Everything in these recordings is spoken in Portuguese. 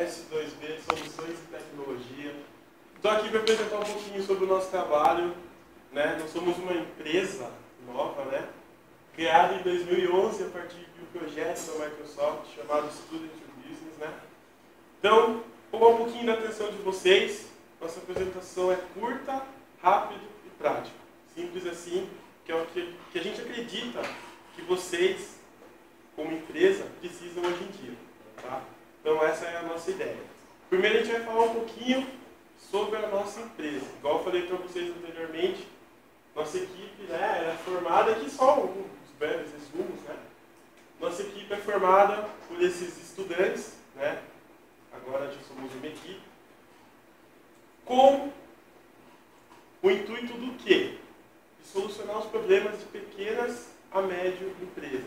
S2B, Soluções e Tecnologia. Estou aqui para apresentar um pouquinho sobre o nosso trabalho, né? Nós somos uma empresa nova, né? Criada em 2011 a partir de um projeto da Microsoft chamado Student to Business, né? Então, vou roubar um pouquinho da atenção de vocês. Nossa apresentação é curta, rápida e prática. Simples assim, que é o que a gente acredita que vocês, como empresa, precisam hoje em dia. Tá? Então, essa é a nossa ideia. Primeiro, a gente vai falar um pouquinho sobre a nossa empresa. Igual eu falei para vocês anteriormente, nossa equipe, né, é formada, aqui só alguns breves resumos, né? Nossa equipe é formada por esses estudantes, né? Agora já somos uma equipe, com o intuito do quê? De solucionar os problemas de pequenas a médio empresas,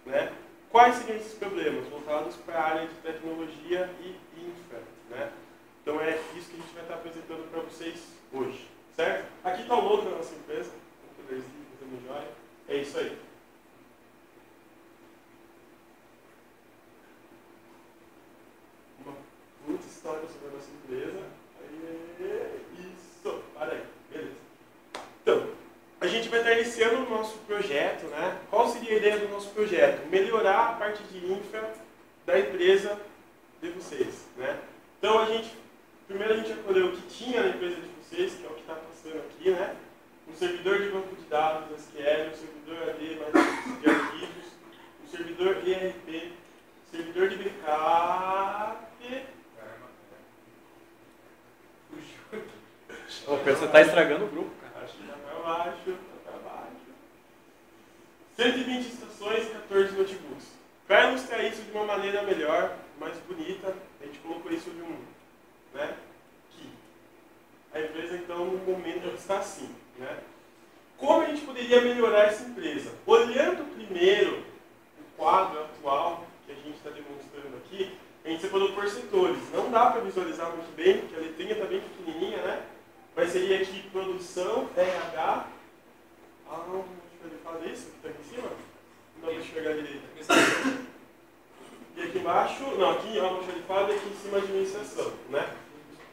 né? Quais seriam esses problemas? Voltados para a área de tecnologia e infra, né? Então é isso que a gente vai estar apresentando para vocês hoje, certo? Aqui está o logo da nossa empresa, um poderzinho, fazendo joia. É isso aí. Uma puta história sobre a nossa empresa. Isso, para aí, beleza. Então, a gente vai estar iniciando o nosso projeto, né? Qual seria a ideia do nosso projeto? Melhorar a parte de infra da empresa de vocês, né? Então, primeiro a gente acolheu o que tinha na empresa de vocês, que é o que está passando aqui, né? Um servidor de banco de dados SQL, um servidor AD de arquivos, um servidor ERP, servidor de backup. Você está estragando o grupo, cara. Acho que já para baixo, para baixo. 120 estações e 14 notebooks. Para ilustrar isso de uma maneira melhor, mais bonita, a gente colocou isso de né? Que a empresa, então, no momento está assim, né? Como a gente poderia melhorar essa empresa? Olhando primeiro o quadro atual que a gente está demonstrando aqui, a gente separou por setores. Não dá para visualizar muito bem, porque a letrinha está bem pequenininha, né? Mas seria aqui produção, RH. Deixa eu falar isso, que está aqui em cima? Não dá para enxergar direito. E aqui embaixo, não, aqui ó, almoxarifado e aqui em cima a administração, né?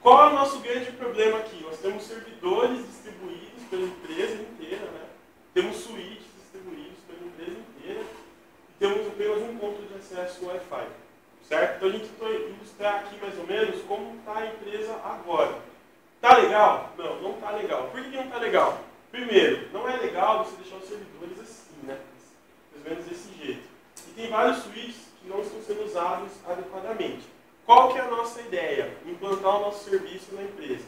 Qual é o nosso grande problema aqui? Nós temos servidores distribuídos pela empresa inteira, né? Temos suítes distribuídos pela empresa inteira e temos apenas um ponto de acesso Wi-Fi, certo? Então a gente vai ilustrar aqui mais ou menos como está a empresa agora. Tá legal? Não, não tá legal. Por que não tá legal? Primeiro, não é legal você deixar os servidores assim, né? Mais ou menos desse jeito. E tem vários switches que não estão sendo usados adequadamente. Qual que é a nossa ideia? Implantar o nosso serviço na empresa.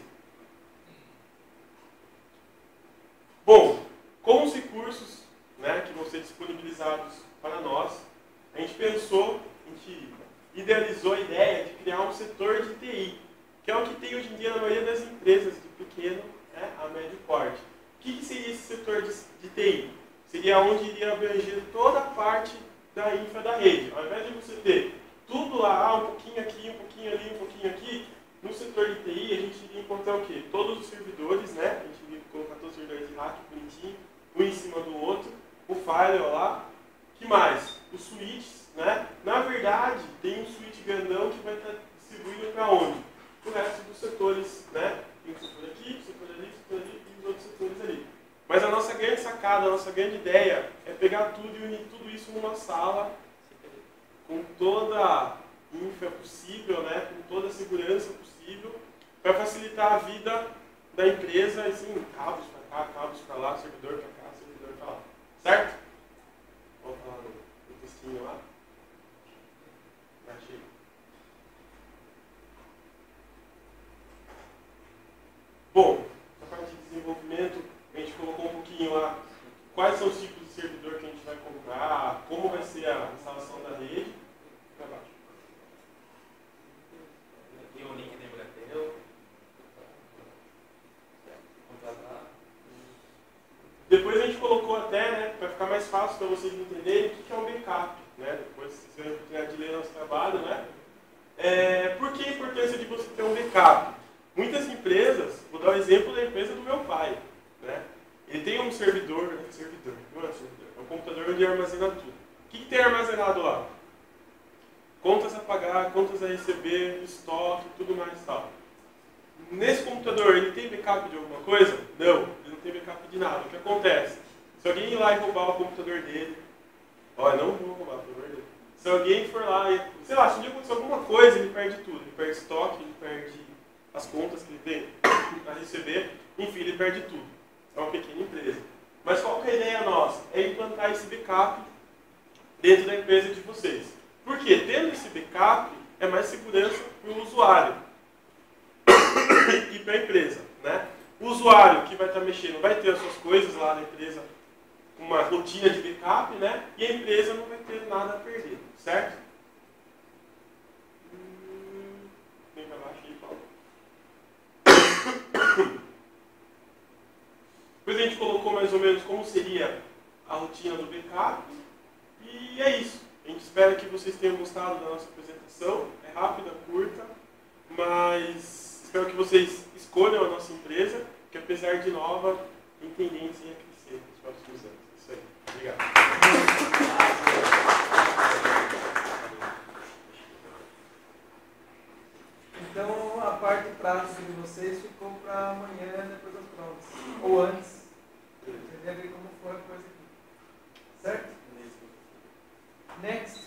Bom, com os recursos, né, que vão ser disponibilizados para nós, a gente pensou, a gente idealizou a ideia de criar um setor de TI, que é o que tem hoje em dia na maioria das empresas de pequeno, né, a médio porte. O que seria esse setor de TI? Seria onde iria abranger toda a parte da infra da rede. Ao invés de você ter tudo lá, um pouquinho aqui, um pouquinho ali, um pouquinho aqui, no setor de TI a gente iria encontrar o quê? Todos os servidores, né? A gente iria colocar todos os servidores de rack bonitinho, um em cima do outro, o firewall lá. Que mais? Os switches, né? Na verdade, tem um switch grandão que vai estar distribuído para onde? O resto dos setores, né? Tem um setor aqui, um setor ali, um setor ali e os outros setores ali. Mas a nossa grande sacada, a nossa grande ideia é pegar tudo e unir tudo isso numa sala com toda a infra possível, né? Com toda a segurança possível para facilitar a vida da empresa, assim, cabos para cá, cabos para lá, servidor para cá, servidor para lá. Certo? Vamos falar no textinho lá. Achei. Bom, na parte de desenvolvimento, a gente colocou um pouquinho lá quais são os tipos de servidor que a gente vai comprar, como vai ser a instalação da rede. Para baixo. Tem um link na Embratel. Depois a gente colocou até, né, para ficar mais fácil para vocês entenderem, o que é um backup. Né? Depois vocês terem a oportunidade de ler nosso trabalho. Né? Por que a importância de você ter um backup? Muitas empresas, vou dar o exemplo da empresa do meu pai. Né? Ele tem um servidor, não é servidor, é um computador onde armazena tudo. O que tem armazenado lá? contas a pagar, contas a receber, estoque, tudo mais e tal. Nesse computador, ele tem backup de alguma coisa? Não, ele não tem backup de nada. O que acontece? Se alguém ir lá e roubar o computador dele, olha, não vou roubar, pelo amor de Deus. Se alguém for lá e, sei lá, se um dia acontecer alguma coisa, ele perde tudo. Ele perde estoque, ele perde as contas que ele tem a receber, enfim, ele perde tudo. É uma pequena empresa. Mas qual que é a ideia nossa? É implantar esse backup dentro da empresa de vocês. Por quê? Tendo esse backup, é mais segurança para o usuário e para a empresa, né? O usuário que vai estar mexendo vai ter as suas coisas lá na empresa, uma rotina de backup, né? E a empresa não vai ter nada a perder, certo? Vem para baixo aí, Paulo. Depois a gente colocou mais ou menos como seria a rotina do backup. E é isso. A gente espera que vocês tenham gostado da nossa apresentação. É rápida, curta, mas espero que vocês escolham a nossa empresa, que apesar de nova, tem tendência a crescer nos próximos anos. É isso aí. Obrigado. Então, a parte prática de vocês ficou para amanhã, depois das provas. Ou antes. Entender ver como foi a coisa aqui. Certo? Next.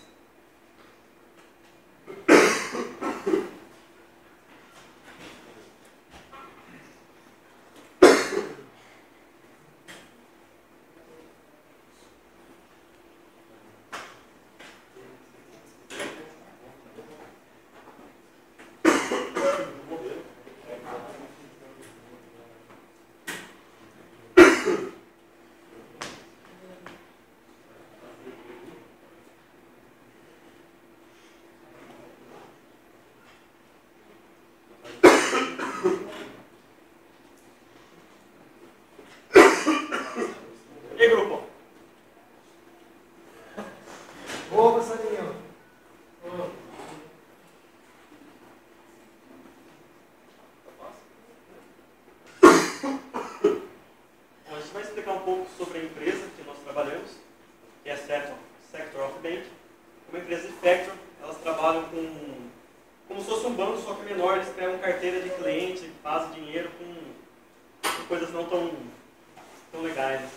E aí, grupo? Boa, passarinho. Boa. Bom, a gente vai explicar um pouco sobre a empresa que nós trabalhamos, que é a Sector of Bank. Uma empresa de Factor, elas trabalham como se fosse um banco, só que menor. Eles pegam carteira de cliente, fazem dinheiro com coisas não tão legais.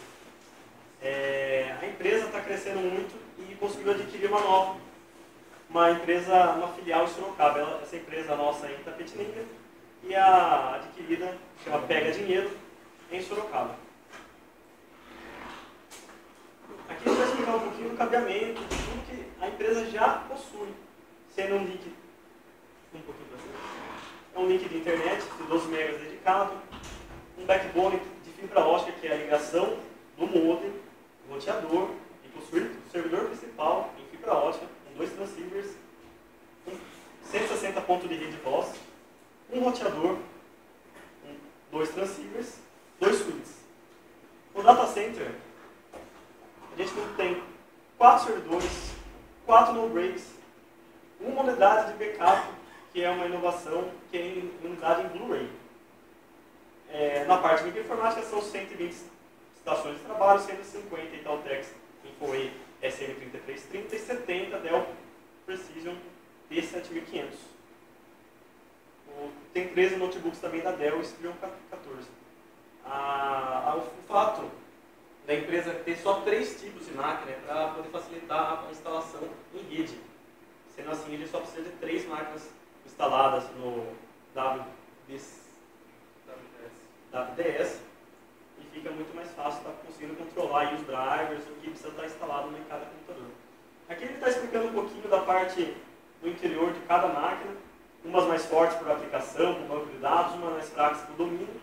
A empresa está crescendo muito e conseguiu adquirir uma empresa, uma filial em Sorocaba. Essa empresa nossa aí, Tapetininga, e a adquirida chama Pega Dinheiro, em Sorocaba. Aqui a gente vai explicar um pouquinho do cabeamento, de tudo que a empresa já possui, sendo um link, um pouquinho para cima, é um link de internet de 12 megas dedicado, um backbone de fibra ótica, que é a ligação do modem, roteador, e possui o servidor principal em fibra ótica, com 2 transceivers, 160 pontos de rede voz, um roteador, 2 transceivers, 2 switches. No data center, a gente tem 4 servidores, 4 no-breaks, uma unidade de backup, que é uma inovação, que é unidade em Blu-ray. Na parte de microinformática são 120 estações de trabalho, 150 Italtex InfoWay SM3330 e 70 Dell Precision P7500. Tem 13 notebooks também da Dell Inspiron 14. O fato da empresa ter só 3 tipos de máquina é para poder facilitar a instalação em rede. Sendo assim, ele só precisa de 3 máquinas instaladas no WDS e fica muito mais fácil estar conseguindo controlar aí os drivers, o que precisa estar instalado em cada computador. Aqui ele está explicando um pouquinho da parte do interior de cada máquina, umas mais fortes por aplicação, com banco de dados, umas mais fracas por domínio.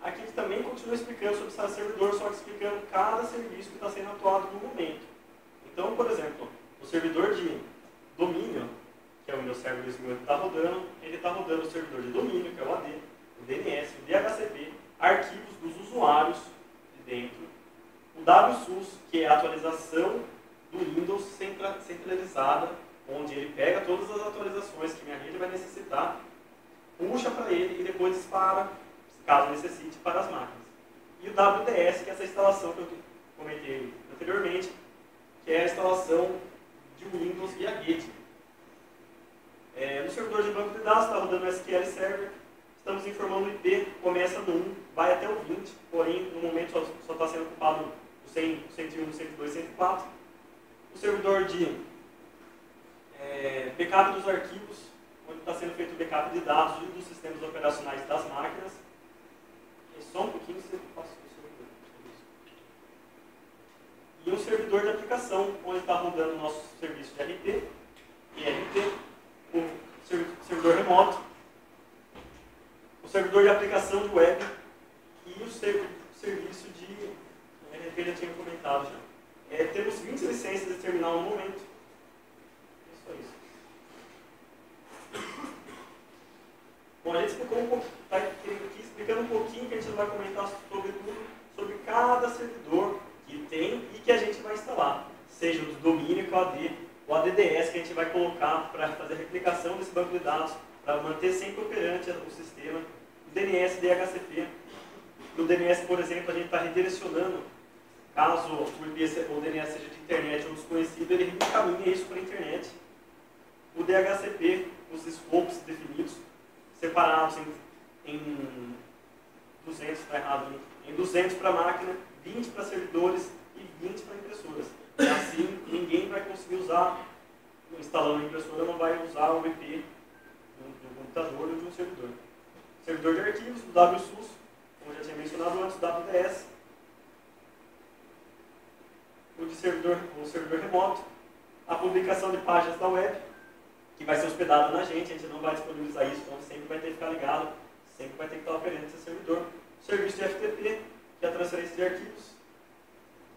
Aqui ele também continua explicando sobre esse servidor, só que explicando cada serviço que está sendo atuado no momento. Então, por exemplo, o servidor de domínio, que é o Windows Server 2008 que está rodando, ele está rodando o servidor de domínio, que é o AD, o DNS, o DHCP, arquivos dos usuários de dentro, o WSUS, que é a atualização do Windows centralizada, onde ele pega todas as atualizações que minha rede vai necessitar, puxa para ele e depois dispara, caso necessite, para as máquinas. E o WDS, que é essa instalação que eu comentei anteriormente, que é a instalação de um Windows via rede. No servidor de banco de dados está rodando o SQL Server, estamos informando o IP, começa no 1, vai até o 20, porém no momento só está sendo ocupado o 100, o 101, o 102, o 104. O servidor de backup dos arquivos, onde está sendo feito o backup de dados e dos sistemas operacionais das máquinas. Só um pouquinho você passa o servidor. E um servidor de aplicação, onde está rodando o nosso serviço de RP, IRP, o servidor remoto, o servidor de aplicação de web e o serviço de RP, já tinha comentado já. Temos 20 licenças de terminal no momento. É só isso. Bom, a gente explicou um pouco, está aqui explicando um pouquinho, que a gente vai comentar sobre tudo, sobre cada servidor que tem e que a gente vai instalar. Seja o domínio, que é o AD, o ADDS, que a gente vai colocar para fazer a replicação desse banco de dados, para manter sempre operante o sistema, o DNS DHCP. No DNS, por exemplo, a gente está redirecionando, caso o IP ou o DNS seja de internet ou desconhecido, ele encaminha isso para a internet. O DHCP, os scopes definidos, separados em 200, está errado, em 200 para máquina, 20 para servidores e 20 para impressoras. E assim, ninguém vai conseguir usar, instalando a impressora, não vai usar o IP do computador ou de um servidor. Servidor de arquivos, do WSUS, como já tinha mencionado antes, o WDS. O servidor remoto, a publicação de páginas da web, que vai ser hospedada na gente, a gente não vai disponibilizar isso, então sempre vai ter que ficar ligado, sempre vai ter que estar operando esse servidor. O serviço de FTP, que é a transferência de arquivos,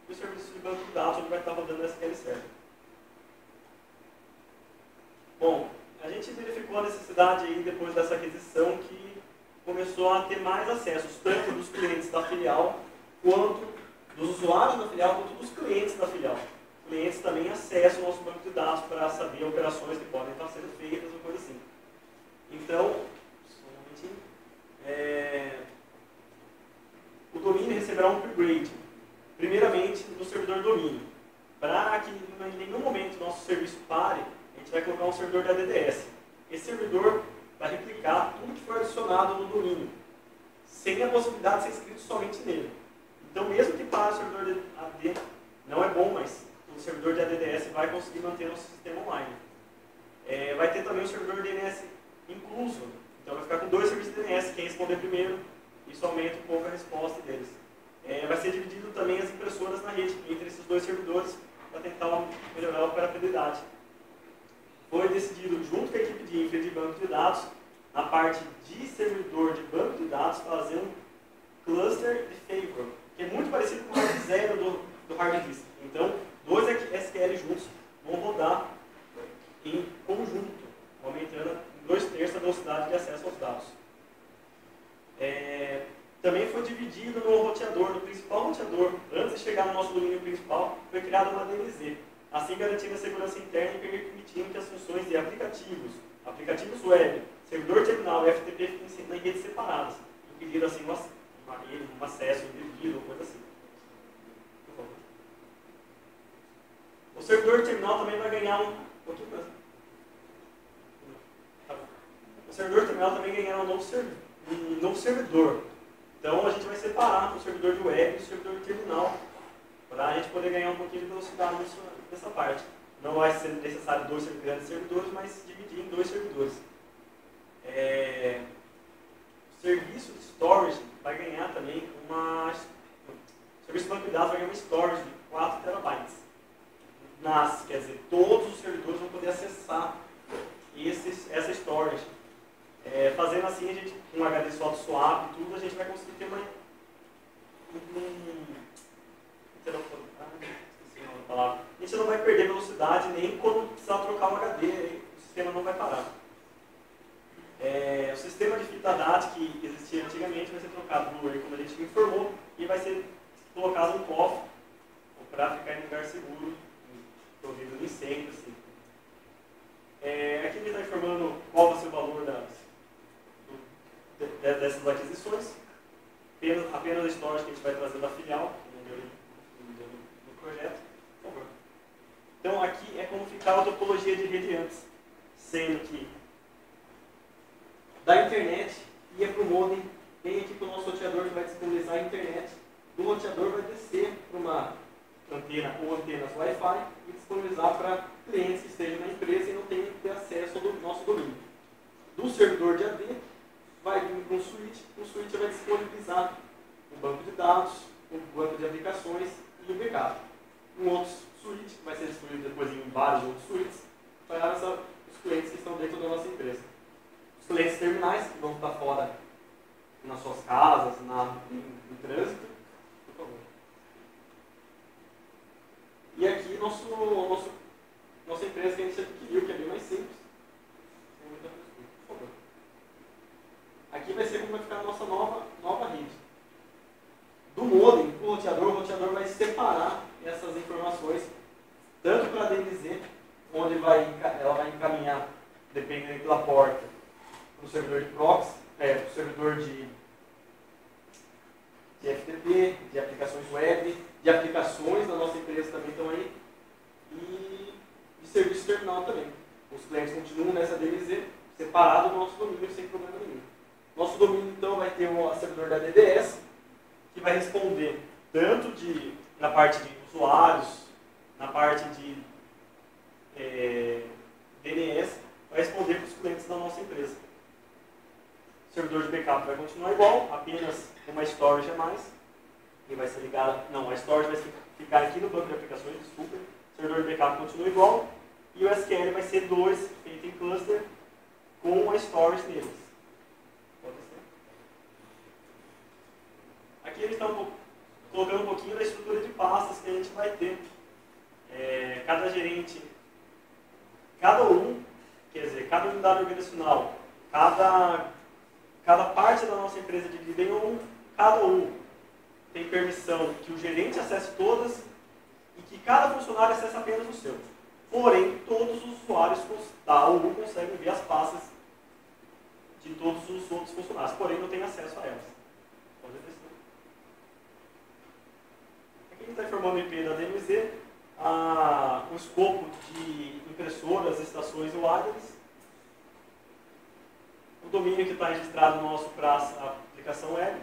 e o serviço de banco de dados, onde vai estar rodando o SQL Server. Bom, a gente verificou a necessidade aí, depois dessa aquisição, que começou a ter mais acessos, tanto dos clientes da filial, quanto dos usuários da filial, quanto dos clientes da filial. Clientes também acessam o nosso banco de dados para saber operações que podem estar sendo feitas ou coisa assim. Então, o domínio receberá um upgrade, primeiramente no servidor domínio. Para que em nenhum momento o nosso serviço pare, a gente vai colocar um servidor de ADDS. Esse servidor vai replicar tudo que for adicionado no domínio, sem a possibilidade de ser escrito somente nele. Então, mesmo que pare o servidor de AD, não é bom, mas o servidor de ADDS vai conseguir manter nosso sistema online. Vai ter também o servidor DNS incluso. Então vai ficar com 2 serviços de DNS, quem responder primeiro, isso aumenta um pouco a resposta deles. Vai ser dividido também as impressoras na rede, entre esses 2 servidores, para tentar melhorar a operabilidade. Foi decidido, junto com a equipe de infra e de banco de dados, na parte de servidor de banco de dados, fazer um cluster de favor, que é muito parecido com o hard zero do hard disk. Então, 2 SQL juntos vão rodar em conjunto, aumentando em 2/3 a velocidade de acesso aos dados. Também foi dividido no roteador, no principal roteador. Antes de chegar no nosso domínio principal, foi criada uma DLZ, assim garantindo a segurança interna e permitindo que as funções de aplicativos web, servidor terminal e FTP fiquem em redes separadas, impedindo assim um acesso indevido ou coisa assim. Por favor. O servidor terminal também vai ganhar um pouquinho mais. O servidor terminal também ganhará um novo servidor. Então a gente vai separar o servidor de web e o servidor de terminal para a gente poder ganhar um pouquinho de velocidade nessa parte. Não vai ser necessário 2 grandes servidores, mas dividir em 2 servidores. O serviço de storage vai ganhar também o serviço de banco de dados vai ganhar uma storage de 4 terabytes. Quer dizer, todos os servidores vão poder acessar essa storage. Fazendo assim, a gente, com um HD só swap e tudo, a gente vai conseguir ter a gente não vai perder velocidade nem quando precisar trocar o HD, o sistema não vai parar. O sistema de fita DAT que existia antigamente vai ser trocado no Blu-ray, como a gente informou, e vai ser colocado no cofre para ficar em lugar seguro, provido de incêndio. Assim. Aqui ele está informando qual vai ser o valor dessas aquisições, apenas a storage que a gente vai trazer da filial, não deu então aqui é como ficava a topologia de rede antes, sendo que da internet ia para o modem, vem aqui para o nosso roteador que vai disponibilizar a internet, do roteador vai descer para uma antena ou antenas Wi-Fi e disponibilizar para clientes que estejam na empresa e não tenham que ter acesso ao nosso domínio. Do servidor de AD vai vir para um switch vai disponibilizar um banco de dados, um banco de aplicações e um backup. Um outro switch, que vai ser distribuído depois em vários outros suítes, para os clientes que estão dentro da nossa empresa. Os clientes terminais, que vão estar fora nas suas casas, no trânsito, por favor. E aqui nossa empresa que a gente adquiriu, que é bem mais simples. Sem muita frescura, por favor. Aqui vai ser como vai ficar a nossa nova rede. Do modem, o roteador vai separar essas informações, tanto para a DMZ, onde ela vai encaminhar, dependendo da porta, para o servidor de proxy, para o servidor de FTP, de aplicações web, de aplicações da nossa empresa também estão aí, e de serviço terminal também. Os clientes continuam nessa DMZ, separado do nosso domínio, sem problema nenhum. Nosso domínio, então, vai ter um servidor da DDS, que vai responder tanto na parte de usuários, na parte de DNS, vai responder para os clientes da nossa empresa. O servidor de backup vai continuar igual, apenas uma storage a mais, e vai ser ligada, não, a storage vai ficar aqui no banco de aplicações, desculpa, o servidor de backup continua igual, e o SQL vai ser 2 feito em cluster, com a storage neles. Aqui eles estão colocando um pouquinho da estrutura de pastas que a gente vai ter. Cada gerente, cada unidade organizacional, cada parte da nossa empresa dividida em cada tem permissão que o gerente acesse todas e que cada funcionário acesse apenas o seu. Porém, todos os usuários da OU conseguem ver as pastas de todos os outros funcionários, porém não tem acesso a elas. Pode descer. Aqui a gente está informando o IP da DMZ, o escopo de impressoras, estações e wireless, o domínio que está registrado nosso para a aplicação web,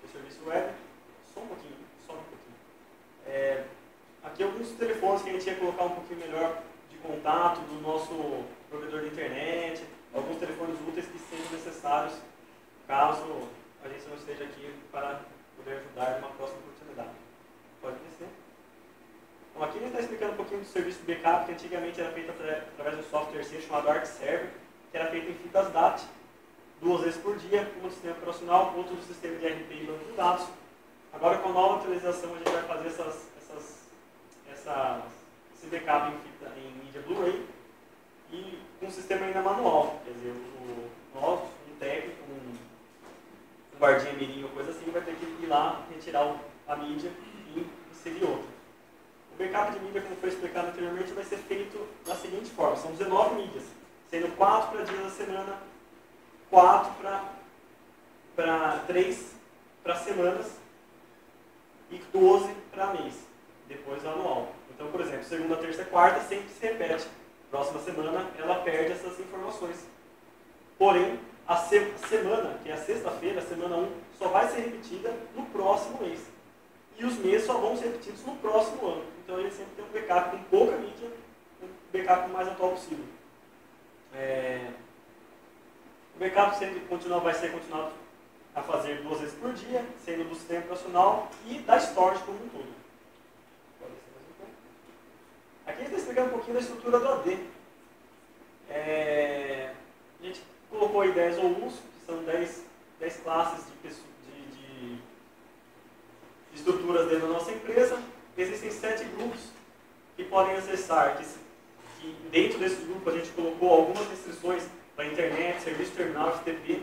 o serviço web, só um pouquinho. Aqui alguns telefones que a gente ia colocar um pouquinho melhor de contato do nosso provedor de internet, alguns telefones úteis que sejam necessários caso a gente não esteja aqui para poder ajudar numa próxima oportunidade. Pode descer. Então, aqui a gente está explicando um pouquinho do serviço de backup, que antigamente era feito através de um software chamado ArcServer, que era feito em fitas DAT, 2 vezes por dia, um do sistema operacional, outro do sistema de RP e banco de dados. Agora, com a nova atualização, a gente vai fazer esse backup em mídia Blu-ray e com um sistema ainda manual. Quer dizer, um técnico, um guardinha mirim ou coisa assim, vai ter que ir lá, retirar a mídia e inserir outra. O backup de mídia, como foi explicado anteriormente, vai ser feito da seguinte forma: são 19 mídias, sendo 4 para dias da semana, 3 para semanas e 12 para mês, depois anual. Então, por exemplo, segunda, terça, quarta sempre se repete. Próxima semana ela perde essas informações. Porém, a semana, que é a sexta-feira, a semana 1, só vai ser repetida no próximo mês. E os meses só vão ser repetidos no próximo ano. Então, a gente sempre tem um backup com pouca mídia, um backup o mais atual possível. O backup sempre vai ser continuado a fazer 2 vezes por dia, sendo do sistema operacional e da storage como um todo. Aqui a gente está explicando um pouquinho da estrutura do AD. A gente colocou aí 10 OUs, que são 10 classes de estruturas dentro da nossa empresa. Existem 7 grupos que podem acessar, que dentro desse grupo a gente colocou algumas restrições para internet, serviço terminal, FTP,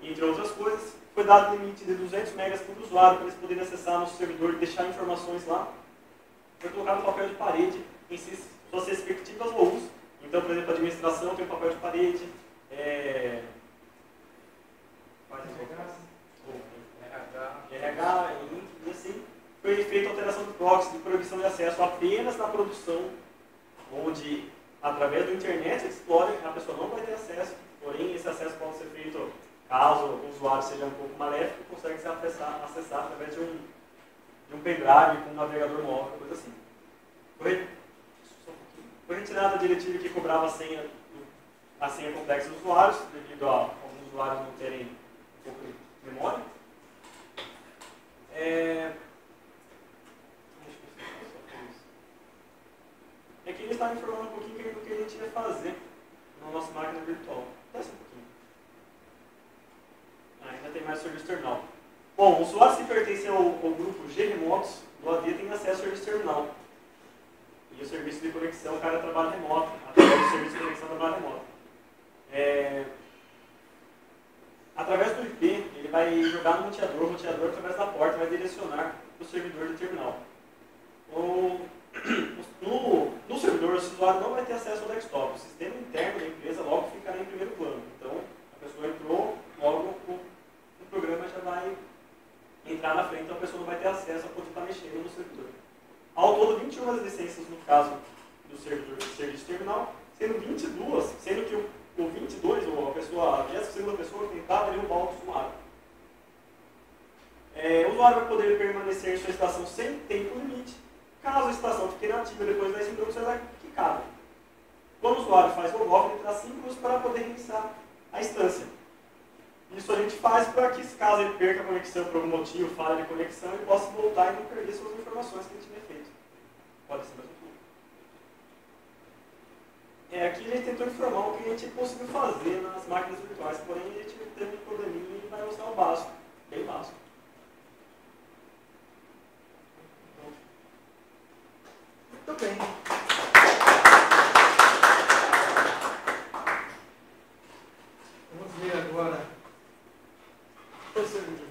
entre outras coisas. Foi dado limite de 200 megas por usuário para eles poderem acessar nosso servidor e deixar informações lá. Foi colocado papel de parede em suas respectivas OUs. Então, por exemplo, a administração tem um papel de parede, RH, e assim. Foi feita alteração de proxy de proibição de acesso apenas na produção onde, através do Internet Explorer, a pessoa não vai ter acesso, porém esse acesso pode ser feito, caso o usuário seja um pouco maléfico, consegue se acessar através de um pendrive com um navegador móvel, coisa assim. Foi retirada a diretiva que cobrava a senha complexa dos usuários, devido a alguns usuários não terem um pouco de memória. Aqui ele estava informando um pouquinho do que a gente ia fazer na nossa máquina virtual. Desce um pouquinho. Ainda tem mais serviço terminal. Bom, usuários que pertencem ao grupo G-Remotos do AD têm acesso ao serviço terminal. E o serviço de conexão, o cara trabalha remoto, através do serviço de conexão trabalha remoto. Através do IP, ele vai jogar no roteador, o roteador através da porta vai direcionar para o servidor de terminal. No servidor, o usuário não vai ter acesso ao desktop. O sistema interno da empresa logo ficará em primeiro plano. Então, a pessoa entrou, logo o programa já vai entrar na frente, então a pessoa não vai ter acesso a poder estar mexendo no servidor. Ao todo, 21 licenças no caso do servidor de serviço terminal, sendo 22, sendo que o 22, ou a 22ª pessoa, tentava derrubar o usuário. O usuário vai poder permanecer em sua estação sem tempo limite. Caso a estação fique inativa depois de 10 minutos, ela é quicada. Quando o usuário faz logoff, ele terá 5 minutos para poder reiniciar a instância. Isso a gente faz para que, caso ele perca a conexão por algum motivo, falha de conexão, ele possa voltar e não perder suas informações que ele tinha feito. Pode ser mesmo tudo. Aqui a gente tentou informar o que a gente conseguiu fazer nas máquinas virtuais, porém a gente teve um probleminha e vai mostrar o básico, bem básico. Muito bem. Vamos ver agora o servidor.